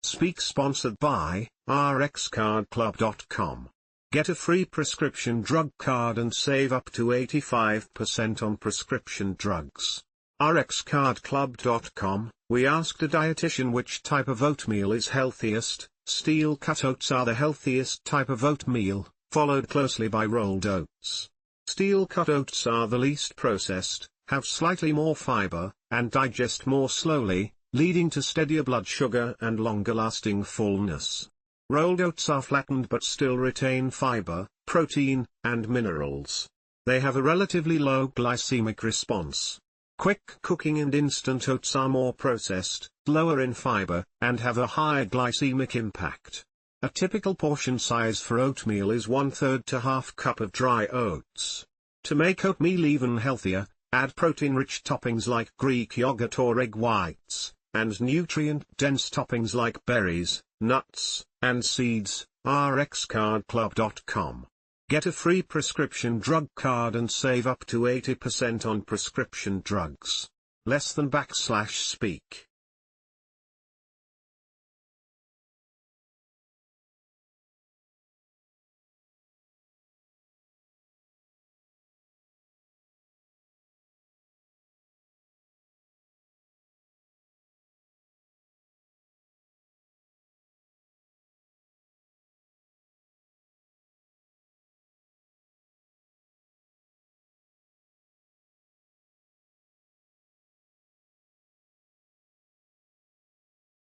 Speak sponsored by rxcardclub.com. Get a free prescription drug card and save up to 85% on prescription drugs. rxcardclub.com. We asked a dietitian which type of oatmeal is healthiest. Steel cut oats are the healthiest type of oatmeal, followed closely by rolled oats. Steel cut oats are the least processed, have slightly more fiber, and digest more slowly, leading to steadier blood sugar and longer-lasting fullness. Rolled oats are flattened but still retain fiber, protein, and minerals. They have a relatively low glycemic response. Quick cooking and instant oats are more processed, lower in fiber, and have a higher glycemic impact. A typical portion size for oatmeal is 1/3 to ½ cup of dry oats. To make oatmeal even healthier, add protein-rich toppings like Greek yogurt or egg whites, and nutrient-dense toppings like berries, nuts, and seeds. rxcardclub.com. Get a free prescription drug card and save up to 80% on prescription drugs. Less than /speak.